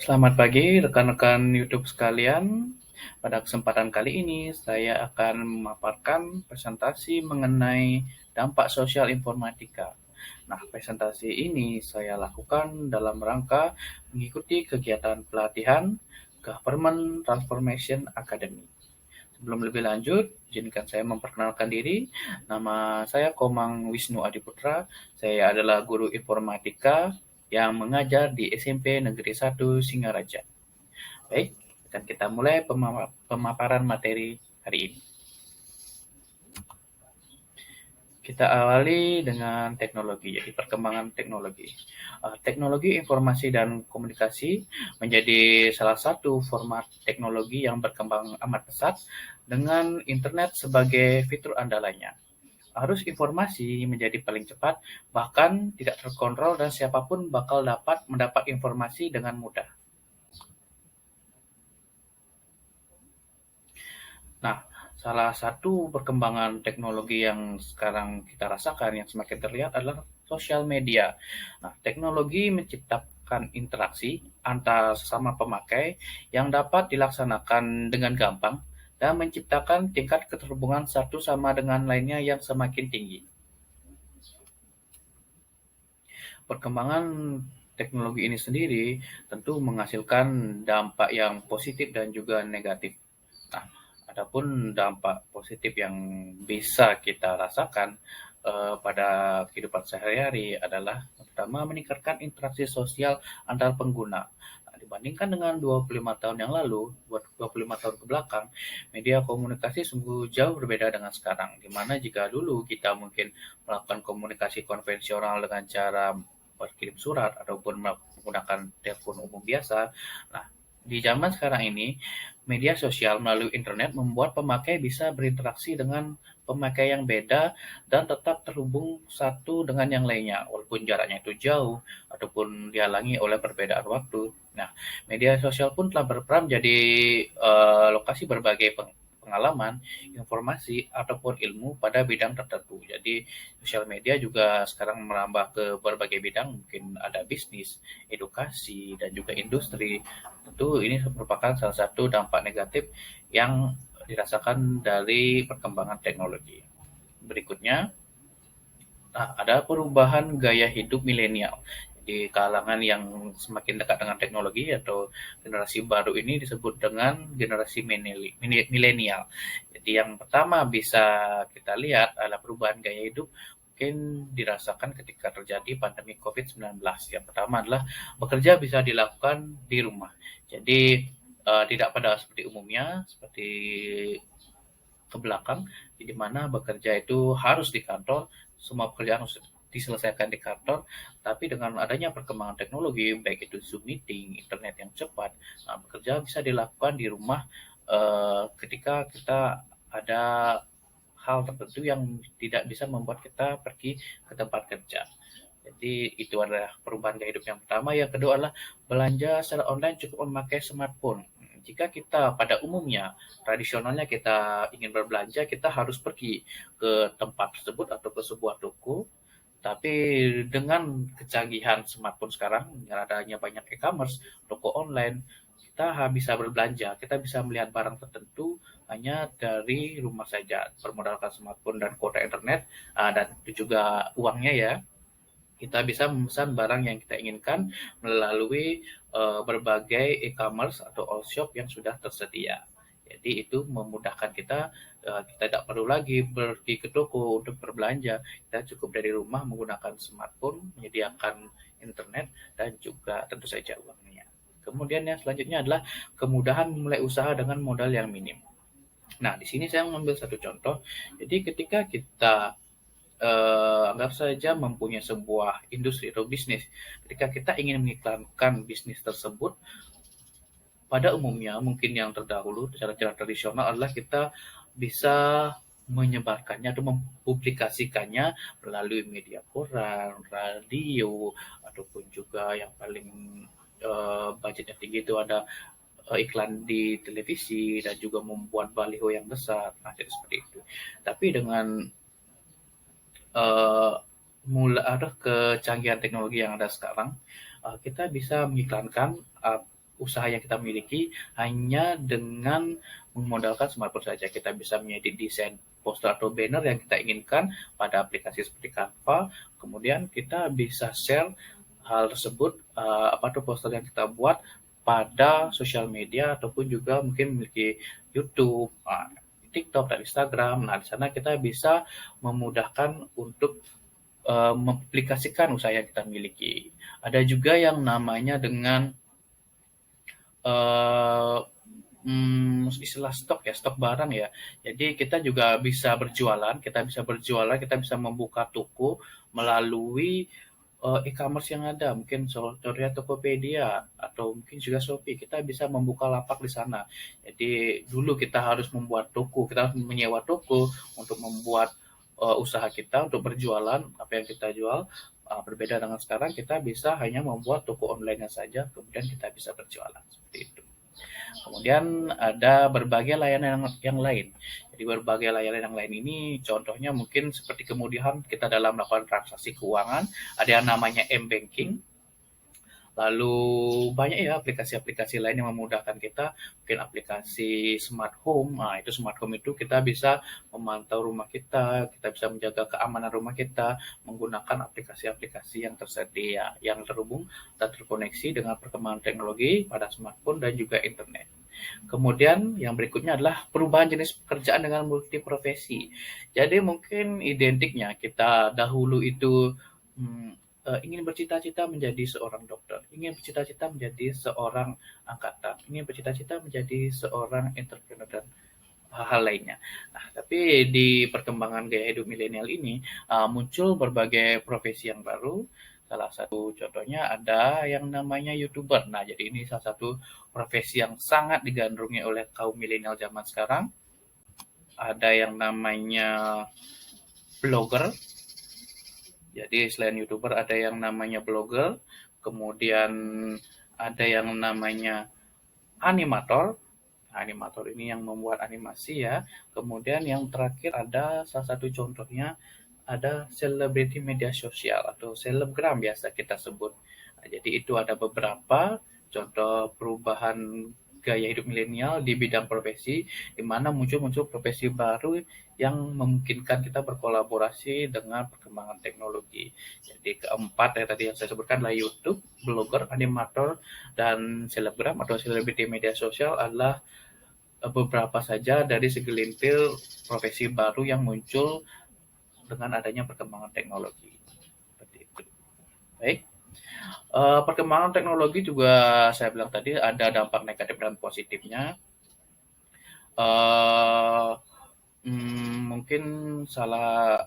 Selamat pagi rekan-rekan YouTube sekalian. Pada kesempatan kali ini saya akan memaparkan presentasi mengenai dampak sosial informatika. Nah, presentasi ini saya lakukan dalam rangka mengikuti kegiatan pelatihan Government Transformation Academy. Sebelum lebih lanjut, izinkan saya memperkenalkan diri. Nama saya Komang Wisnu Adiputra. Saya adalah guru informatika yang mengajar di SMP Negeri 1 Singaraja. Baik, akan kita mulai pemaparan materi hari ini. Kita awali dengan teknologi, jadi perkembangan teknologi. Teknologi informasi dan komunikasi menjadi salah satu format teknologi yang berkembang amat pesat dengan internet sebagai fitur andalanya. Arus informasi menjadi paling cepat, bahkan tidak terkontrol dan siapapun bakal dapat mendapat informasi dengan mudah. Nah, salah satu perkembangan teknologi yang sekarang kita rasakan yang semakin terlihat adalah sosial media. Nah, teknologi menciptakan interaksi antar sesama pemakai yang dapat dilaksanakan dengan gampang dan menciptakan tingkat keterhubungan satu sama dengan lainnya yang semakin tinggi. Perkembangan teknologi ini sendiri tentu menghasilkan dampak yang positif dan juga negatif. Nah, adapun dampak positif yang bisa kita rasakan pada kehidupan sehari-hari adalah pertama meningkatkan interaksi sosial antar pengguna. Nah, dibandingkan dengan 25 tahun yang lalu, 25 tahun ke belakang, media komunikasi sungguh jauh berbeda dengan sekarang. Di mana jika dulu kita mungkin melakukan komunikasi konvensional dengan cara berkirim surat ataupun menggunakan telepon umum biasa. Nah, di zaman sekarang ini, media sosial melalui internet membuat pemakai bisa berinteraksi dengan pemakai yang beda dan tetap terhubung satu dengan yang lainnya, walaupun jaraknya itu jauh ataupun dihalangi oleh perbedaan waktu. Nah, media sosial pun telah berperan menjadi lokasi berbagai pengalaman, informasi, ataupun ilmu pada bidang tertentu. Jadi, sosial media juga sekarang merambah ke berbagai bidang, mungkin ada bisnis, edukasi, dan juga industri. Tentu ini merupakan salah satu dampak negatif yang dirasakan dari perkembangan teknologi. Berikutnya, ada perubahan gaya hidup milenial. Di kalangan yang semakin dekat dengan teknologi atau generasi baru ini disebut dengan generasi milenial. Jadi yang pertama bisa kita lihat adalah perubahan gaya hidup mungkin dirasakan ketika terjadi pandemi COVID-19. Yang pertama adalah bekerja bisa dilakukan di rumah. Jadi tidak pada seperti umumnya, seperti ke belakang, di mana bekerja itu harus di kantor, semua pekerjaan harus diselesaikan di kantor, tapi dengan adanya perkembangan teknologi, baik itu Zoom meeting, internet yang cepat, bekerja bisa dilakukan di rumah ketika kita ada hal tertentu yang tidak bisa membuat kita pergi ke tempat kerja. Jadi itu adalah perubahan gaya hidup yang pertama. Yang kedua adalah belanja secara online cukup memakai smartphone. Jika kita pada umumnya tradisionalnya kita ingin berbelanja, kita harus pergi ke tempat tersebut atau ke sebuah toko. Tapi dengan kecanggihan smartphone sekarang, dengan adanya banyak e-commerce, toko online, kita bisa berbelanja, kita bisa melihat barang tertentu hanya dari rumah saja, bermodalkan smartphone dan kuota internet, dan itu juga uangnya ya. Kita bisa memesan barang yang kita inginkan melalui berbagai e-commerce atau all shop yang sudah tersedia. Jadi itu memudahkan kita, kita tidak perlu lagi pergi ke toko untuk berbelanja. Kita cukup dari rumah menggunakan smartphone, menyediakan internet, dan juga tentu saja uangnya. Kemudian yang selanjutnya adalah kemudahan memulai usaha dengan modal yang minim. Nah, di sini saya mengambil satu contoh. Jadi ketika kita anggap saja mempunyai sebuah industri atau bisnis. Ketika kita ingin mengiklankan bisnis tersebut, pada umumnya mungkin yang terdahulu cara-cara tradisional adalah kita bisa menyebarkannya atau mempublikasikannya melalui media koran, radio, ataupun juga yang paling budgetnya tinggi itu ada iklan di televisi dan juga membuat baliho yang besar. Nah, jadi seperti itu. Tapi dengan uh, ada kecanggihan teknologi yang ada sekarang, kita bisa mengiklankan usaha yang kita miliki hanya dengan memodalkan smartphone saja. Kita bisa mengedit desain poster atau banner yang kita inginkan pada aplikasi seperti Canva. Kemudian kita bisa share hal tersebut, apa tuh poster yang kita buat pada sosial media ataupun juga mungkin memiliki YouTube, TikTok dan Instagram. Nah, di sana kita bisa memudahkan untuk mengaplikasikan usaha yang kita miliki. Ada juga yang namanya dengan istilah stok ya, stok barang ya. Jadi kita juga bisa berjualan, kita bisa membuka toko melalui e-commerce yang ada, mungkin contohnya Tokopedia atau mungkin juga Shopee. Kita bisa membuka lapak di sana. Jadi dulu kita harus membuat toko, kita harus menyewa toko untuk membuat usaha kita untuk berjualan apa yang kita jual. Berbeda dengan sekarang, kita bisa hanya membuat toko online saja, kemudian kita bisa berjualan seperti itu. Kemudian ada berbagai layanan yang lain. Jadi berbagai layanan yang lain ini contohnya mungkin seperti kemudahan kita dalam melakukan transaksi keuangan, ada yang namanya m-banking. Lalu banyak ya aplikasi-aplikasi lain yang memudahkan kita, mungkin aplikasi smart home. Nah, itu smart home itu kita bisa memantau rumah kita bisa menjaga keamanan rumah kita menggunakan aplikasi-aplikasi yang tersedia, yang terhubung dan terkoneksi dengan perkembangan teknologi pada smartphone dan juga internet. Kemudian yang berikutnya adalah perubahan jenis pekerjaan dengan multiprofesi. Jadi mungkin identiknya kita dahulu itu ingin bercita-cita menjadi seorang dokter, ingin bercita-cita menjadi seorang angkatan, ingin bercita-cita menjadi seorang entrepreneur dan hal-hal lainnya. Nah, tapi di perkembangan gaya hidup milenial ini muncul berbagai profesi yang baru. Salah satu contohnya ada yang namanya YouTuber. Nah, jadi ini salah satu profesi yang sangat digandrungi oleh kaum milenial zaman sekarang. Ada yang namanya blogger. Jadi selain YouTuber ada yang namanya blogger, kemudian ada yang namanya animator. Animator ini yang membuat animasi ya. Kemudian yang terakhir ada salah satu contohnya ada selebriti media sosial atau selebgram biasa kita sebut. Nah, jadi itu ada beberapa contoh perubahan gaya hidup milenial di bidang profesi, di mana muncul profesi baru yang memungkinkan kita berkolaborasi dengan perkembangan teknologi. Jadi keempat tadi yang saya sebutkan adalah YouTube, blogger, animator, dan selebgram atau selebriti media sosial adalah beberapa saja dari segelintir profesi baru yang muncul dengan adanya perkembangan teknologi. Seperti itu. Baik. Perkembangan teknologi juga saya bilang tadi ada dampak negatif dan positifnya. Mungkin salah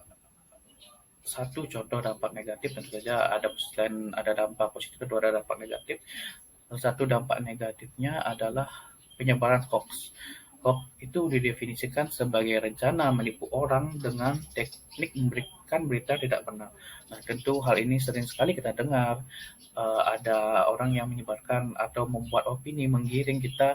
satu contoh dampak negatif tentu saja ada, selain ada dampak positif itu ada dampak negatif. Salah satu dampak negatifnya adalah penyebaran hoax. Hoax itu didefinisikan sebagai rencana menipu orang dengan teknik memberikan berita tidak benar. Nah, tentu hal ini sering sekali kita dengar. Ada orang yang menyebarkan atau membuat opini menggiring kita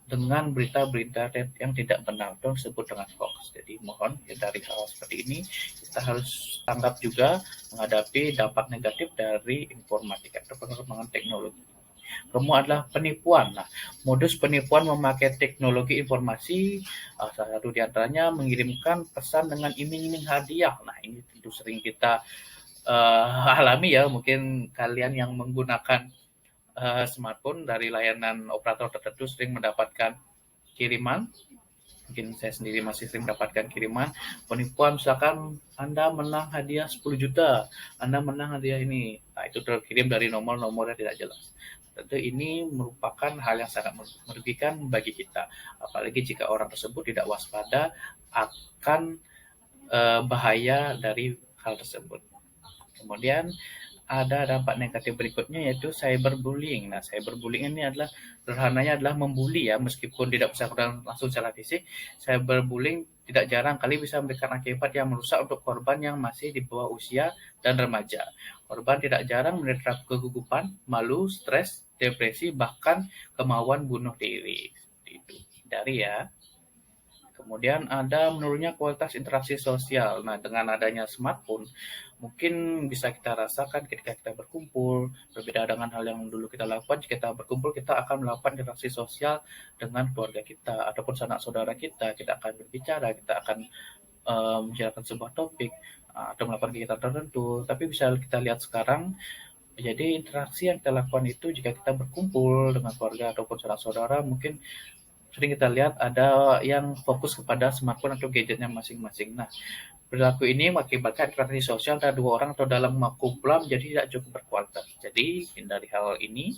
dengan berita-berita yang tidak benar itu disebut dengan hoax. Jadi mohon dari hal seperti ini kita harus tanggap juga menghadapi dampak negatif dari informatika atau perkembangan teknologi. Kemudian adalah penipuan. Nah, modus penipuan memakai teknologi informasi, salah satu diantaranya mengirimkan pesan dengan iming-iming hadiah. Nah, ini tentu sering kita alami ya, mungkin kalian yang menggunakan smartphone dari layanan operator tertentu sering mendapatkan kiriman. Mungkin saya sendiri masih sering mendapatkan kiriman penipuan, misalkan Anda menang hadiah 10 juta, Anda menang hadiah ini. Nah, itu terkirim dari nomor-nomor yang tidak jelas. Tentu ini merupakan hal yang sangat merugikan bagi kita, apalagi jika orang tersebut tidak waspada akan bahaya dari hal tersebut. Kemudian ada dampak negatif berikutnya yaitu cyberbullying. Nah, cyberbullying ini adalah sederhananya adalah membuli ya, meskipun tidak bisa langsung secara fisik. Cyberbullying tidak jarang kali bisa memberikan akibat yang merusak untuk korban yang masih di bawah usia dan remaja. Korban tidak jarang menderita kegugupan, malu, stres, depresi, bahkan kemauan bunuh diri. Seperti itu. Hindari ya. Kemudian ada menurunnya kualitas interaksi sosial. Nah, dengan adanya smartphone, mungkin bisa kita rasakan ketika kita berkumpul, berbeda dengan hal yang dulu kita lakukan. Jika kita berkumpul, kita akan melakukan interaksi sosial dengan keluarga kita ataupun sanak saudara kita. Kita akan berbicara, kita akan membicarakan sebuah topik atau melakukan kegiatan tertentu. Tapi bisa kita lihat sekarang, jadi interaksi yang kita lakukan itu jika kita berkumpul dengan keluarga ataupun sanak saudara, mungkin sering kita lihat ada yang fokus kepada smartphone atau gadgetnya masing-masing. Nah, perilaku ini mengakibatkan interaksi sosial antara dua orang atau dalam kumpulan menjadi tidak cukup berkualitas. Jadi, hindari hal ini.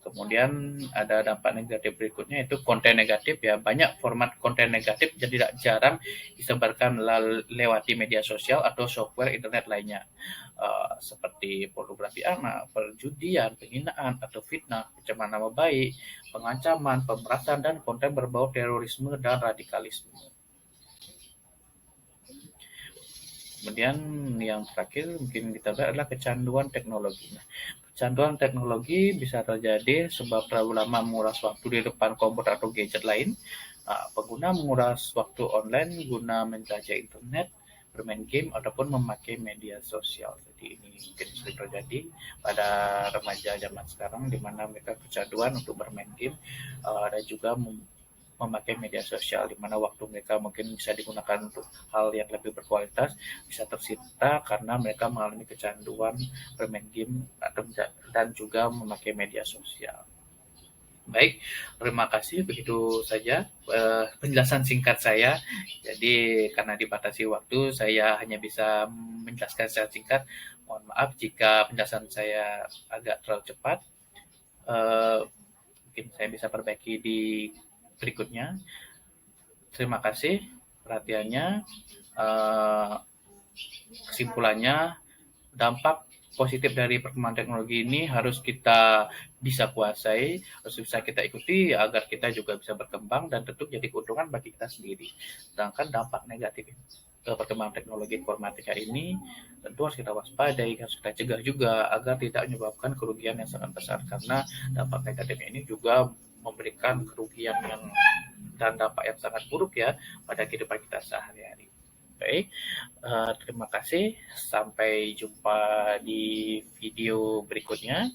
Kemudian ada dampak negatif berikutnya, itu konten negatif ya. Banyak format konten negatif jadi tidak jarang disebarkan lewati media sosial atau software internet lainnya. Seperti pornografi anak, perjudian, penghinaan atau fitnah, pencemaran nama baik, pengancaman, pemerasan, dan konten berbau terorisme dan radikalisme. Kemudian yang terakhir mungkin kita lihat adalah kecanduan teknologi. Nah, kecanduan teknologi bisa terjadi sebab terlalu lama menguras waktu di depan komputer atau gadget lain. Pengguna menguras waktu online guna menjajah internet, bermain game, ataupun memakai media sosial. Jadi ini mungkin sering terjadi pada remaja zaman sekarang, di mana mereka kecanduan untuk bermain game dan juga memakai media sosial, di mana waktu mereka mungkin bisa digunakan untuk hal yang lebih berkualitas, bisa tersita karena mereka mengalami kecanduan bermain game dan juga memakai media sosial. Baik, terima kasih. Begitu saja penjelasan singkat saya. Jadi karena dibatasi waktu, saya hanya bisa menjelaskan secara singkat. Mohon maaf jika penjelasan saya agak terlalu cepat. Mungkin saya bisa perbaiki di berikutnya. Terima kasih perhatiannya. Kesimpulannya, dampak positif dari perkembangan teknologi ini harus kita bisa kuasai, harus bisa kita ikuti agar kita juga bisa berkembang dan tentu jadi keuntungan bagi kita sendiri. Sedangkan dampak negatif perkembangan teknologi informatika ini tentu harus kita waspadai, harus kita cegah juga agar tidak menyebabkan kerugian yang sangat besar, karena dampak negatif ini juga memberikan kerugian yang dan dampak yang sangat buruk ya pada kehidupan kita sehari-hari. Baik, terima kasih. Sampai jumpa di video berikutnya.